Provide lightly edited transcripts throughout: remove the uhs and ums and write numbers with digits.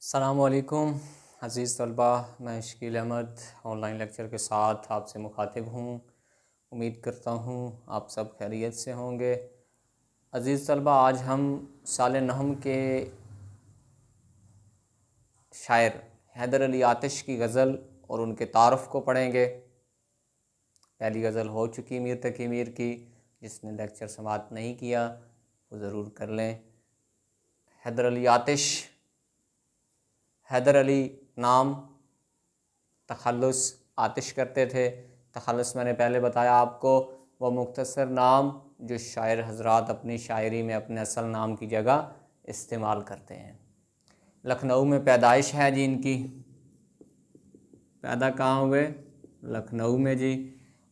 अस्सलामुअलैकुम अज़ीज़ तलबा, मैं शकील अहमद ऑनलाइन लेक्चर के साथ आपसे मुखातिब हूँ। उम्मीद करता हूँ आप सब खैरियत से होंगे। अज़ीज़ तलबा, आज हम साल नहम के शायर हैदर अली आतिश की गज़ल और उनके तारुफ़ को पढ़ेंगे। पहली गज़ल हो चुकी मीर तकी मीर की, जिसने लेक्चर समाप्त नहीं किया वो ज़रूर कर लें। हैदर अली आतिश, हैदर अली नाम तखल्लुस आतिश करते थे। तखल्लुस मैंने पहले बताया आपको, वह मुख्तसर नाम जो शायर हज़रात अपनी शायरी में अपने असल नाम की जगह इस्तेमाल करते हैं। लखनऊ में पैदाइश है जी इनकी। पैदा कहाँ हुए? लखनऊ में जी।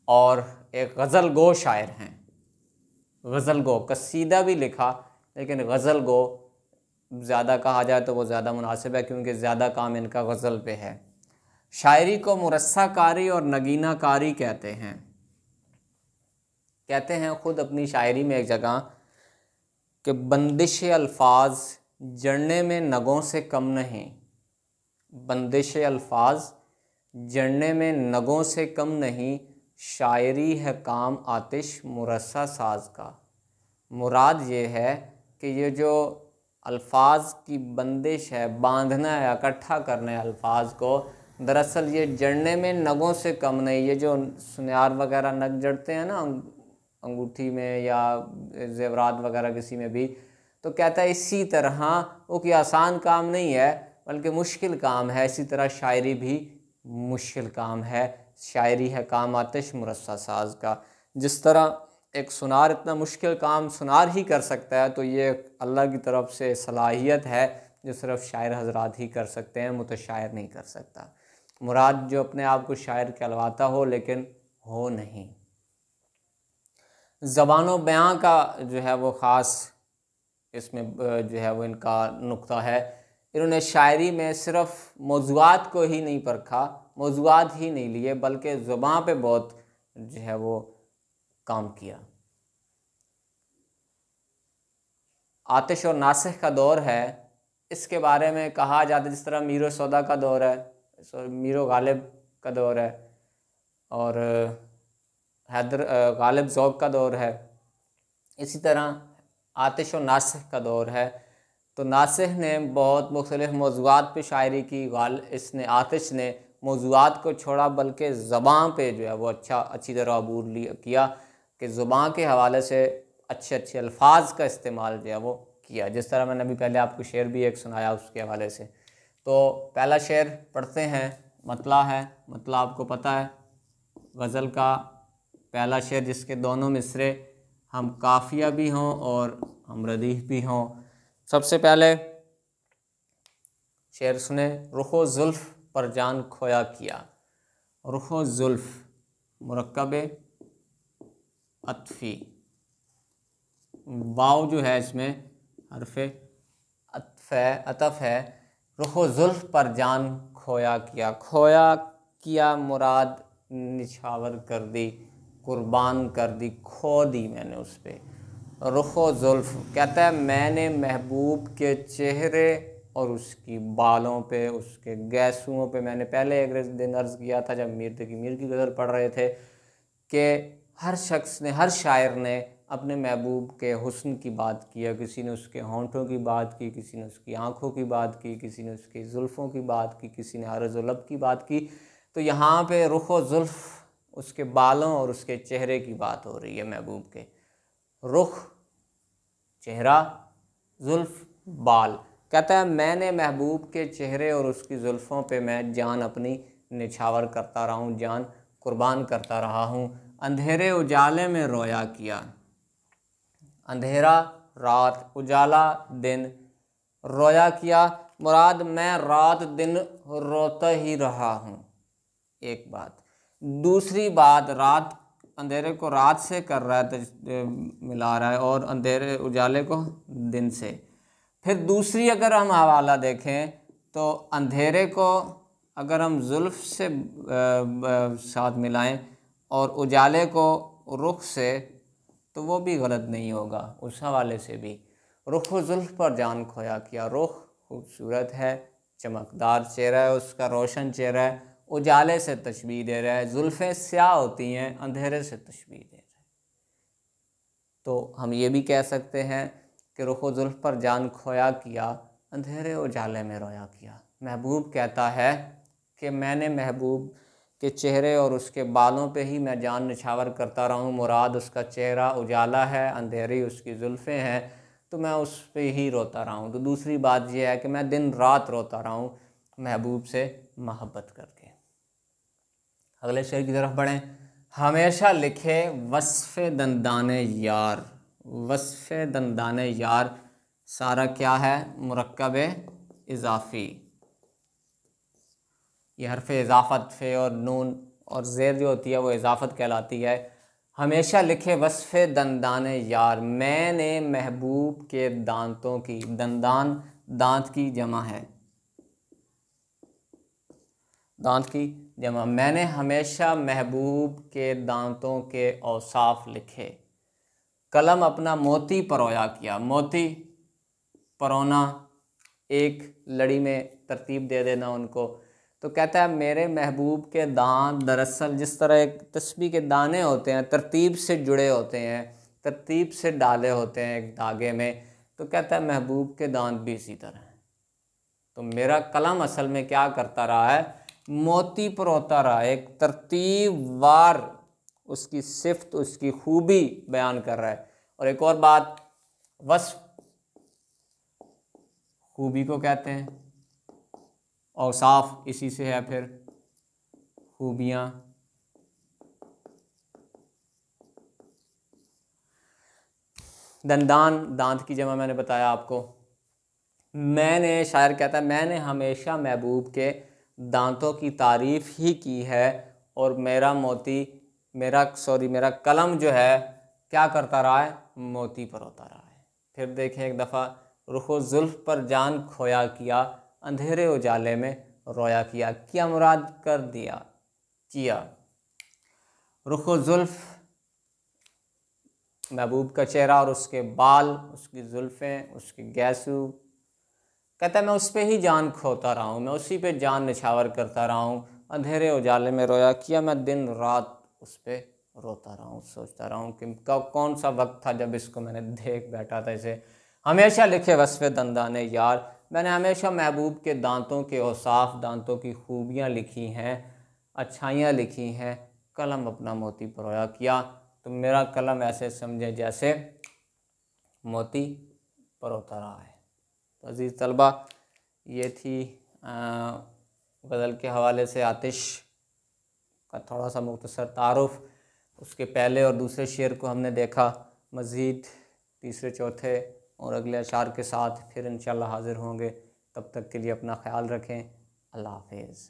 और एक गज़ल गो शायर हैं। गज़ल गो, कसीदा भी लिखा, लेकिन गज़ल गो ज़्यादा कहा जाए तो वो ज़्यादा मुनासिब है, क्योंकि ज़्यादा काम इनका गज़ल पे है। शायरी को मुरस्साकारी और नगीना कारी कहते हैं ख़ुद अपनी शायरी में एक जगह कि बंदिश अल्फाज जड़ने में नगों से कम नहीं। बंदिश अल्फाज जड़ने में नगों से कम नहीं, शायरी है काम आतिश मुरस्सा साज का। मुराद ये है कि ये जो अल्फाज की बंदिश है, बांधना है, इकट्ठा करना है अल्फाज को, दरअसल ये जड़ने में नगों से कम नहीं। ये जो सुनियार वगैरह नग जड़ते हैं ना अंगूठी में या जेवरात वगैरह किसी में भी, तो कहता है इसी तरह वो कोई आसान काम नहीं है, बल्कि मुश्किल काम है। इसी तरह शायरी भी मुश्किल काम है। शायरी है काम आतिश मुरस्सा साज का। जिस तरह एक सुनार इतना मुश्किल काम सुनार ही कर सकता है, तो ये अल्लाह की तरफ से सलाहियत है जो सिर्फ शायर हजरात ही कर सकते हैं, मुतशायर नहीं कर सकता। मुराद जो अपने आप को शायर कहलवाता हो लेकिन हो नहीं। ज़बान बयां का जो है वो ख़ास इसमें जो है वो इनका नुक्ता है। इन्होंने शायरी में सिर्फ मौज़ूआत को ही नहीं परखा, मौज़ूआत ही नहीं लिए, बल्कि ज़ुबान पे बहुत जो है वो काम किया। आतिश और नासिह का दौर है, इसके बारे में कहा जाता है जिस तरह मीर सौदा का दौर है, मीर गालिब का दौर है, और हैदर गालिब ज़ौक़ का दौर है, इसी तरह आतिश और नासिह का दौर है। तो नासिह ने बहुत मुख्तलिफ़ मौज़ूआत पे शायरी की, इसने आतिश ने मौज़ूआत को छोड़ा, बल्कि ज़बान पे जो है वो अच्छी तरह अबूर किया कि ज़ुबान के हवाले से अच्छे अच्छे अल्फाज का इस्तेमाल जो है वो किया। जिस तरह मैंने अभी पहले आपको शेर भी एक सुनाया उसके हवाले से। तो पहला शेर पढ़ते हैं, मतला है। मतला आपको पता है, गज़ल का पहला शेर जिसके दोनों मिसरे हम काफिया भी हों और हम रदीफ भी हों। सबसे पहले शेर सुने। रुखो जुल्फ़ पर जान खोया किया। रुखो जुल्फ़ मुरक्कब अत्फ़ी, वाव जो है इसमें हरफ़े अतफ़ है। रुखो जुल्फ़ पर जान खोया किया। खोया किया मुराद निछावर कर दी, कुर्बान कर दी, खो दी मैंने उस पर। रुखो जुल्फ़ कहता है मैंने महबूब के चेहरे और उसकी बालों पे, उसके गैसुओं पे, मैंने पहले एक दिन अर्ज़ किया था जब मीर तकी मीर की गज़ल पढ़ रहे थे कि हर शख्स ने, हर शायर ने अपने महबूब के हुस्न की बात किया। किसी ने उसके होंठों की बात की, किसी ने उसकी आँखों की बात की, किसी ने उसकी जुल्फ़ों की बात की, किसी ने अर्ज़ लब की बात की। तो यहाँ पे रुखो जुल्फ़ उसके बालों और उसके चेहरे की बात हो रही है। महबूब के रुख चेहरा, जुल्फ़ बाल। कहता है मैंने महबूब के चेहरे और उसकी जुल्फ़ों पे मैं जान अपनी निछावर करता रहा हूँ, जान कुर्बान करता रहा हूँ। अंधेरे उजाले में रोया किया। अंधेरा रात, उजाला दिन, रोया किया मुराद मैं रात दिन रोता ही रहा हूँ। एक बात। दूसरी बात, रात अंधेरे को रात से कर रहा है, तो मिला रहा है, और अंधेरे उजाले को दिन से। फिर दूसरी अगर हम हवाला देखें तो अंधेरे को अगर हम जुल्फ़ से साथ मिलाएं और उजाले को रुख से, तो वो भी गलत नहीं होगा उस हवाले से भी। रुख जुल्फ़ पर जान खोया किया। रुख खूबसूरत है, चमकदार चेहरा है उसका, रोशन चेहरा है, उजाले से तशबीह दे रहा है। जुल्फ़ें स्याह होती हैं, अंधेरे से तशबीह दे रहा है। तो हम ये भी कह सकते हैं कि रुखो जुल्फ़ पर जान खोया किया, अंधेरे उजाले में रोया किया। महबूब कहता है कि मैंने महबूब के चेहरे और उसके बालों पे ही मैं जान निछावर करता रहा हूँ। मुराद उसका चेहरा उजाला है, अंधेरी उसकी जुल्फ़ें हैं, तो मैं उस पे ही रोता रहा हूँ। तो दूसरी बात यह है कि मैं दिन रात रोता रहा हूँ महबूब से मोहब्बत करके। अगले शेर की तरफ बढ़ें। हमेशा लिखे वस्फ़े दंदाने यार। वस्फ़े दंदाने यार सारा क्या है? मुरक्कब इज़ाफ़ी। ये हरफ इज़ाफ़त फ़े और नून और ज़ेर जो होती है वो इज़ाफ़त कहलाती है। हमेशा लिखे वस्फ़े दंदाने यार, मैंने महबूब के दांतों की, दंदान दांत की जमा है, दांत की जमा, मैंने हमेशा महबूब के दांतों के औसाफ लिखे। कलम अपना मोती परोया किया। मोती परोना, एक लड़ी में तरतीब दे देना उनको। तो कहता है मेरे महबूब के दांत दरअसल जिस तरह एक तस्बीह के दाने होते हैं, तरतीब से जुड़े होते हैं, तरतीब से डाले होते हैं एक धागे में, तो कहता है महबूब के दांत भी इसी तरह हैं। तो मेरा कलम असल में क्या करता रहा है? मोती परोता रहा है, एक तरतीब वार उसकी सिफ्त, उसकी खूबी बयान कर रहा है। और एक और बात, वस्फ खूबी को कहते हैं, औसाफ इसी से है फिर खूबियाँ। दंदान दांत की जमा मैंने बताया आपको। मैंने, शायर कहता है मैंने हमेशा महबूब के दांतों की तारीफ़ ही की है और मेरा कलम जो है क्या करता रहा है? मोती पर होता रहा है। फिर देखें एक दफ़ा, रुखो जुल्फ़ पर जान खोया किया, अंधेरे उजाले में रोया किया। क्या मुराद कर दिया किया। रुखो जुल्फ़ महबूब का चेहरा और उसके बाल, उसकी जुल्फ़ें, उसके गैसू। कहता है मैं उस पर ही जान खोता रहा हूँ, मैं उसी पे जान निछावर करता रहा हूँ। अंधेरे उजाले में रोया किया, मैं दिन रात उस पर रोता रहा हूँ, सोचता रहा हूँ कि कौन सा वक्त था जब इसको मैंने देख बैठा था इसे। हमेशा लिखे वस्फ़े दंदाने यार, मैंने हमेशा महबूब के दांतों के औसाफ, दांतों की खूबियाँ लिखी हैं, अच्छाइयाँ लिखी हैं। कलम अपना मोती परोया किया, तो मेरा कलम ऐसे समझे जैसे मोती परोता रहा है। तो अज़ीज़ तलबा, ये थी गज़ल के हवाले से आतिश का थोड़ा सा मुख्तसर तारुफ़। उसके पहले और दूसरे शेर को हमने देखा। मज़ीद तीसरे चौथे और अगले अशार के साथ फिर इंशाअल्लाह हाज़िर होंगे। तब तक के लिए अपना ख्याल रखें। अल्लाह हाफ़िज़।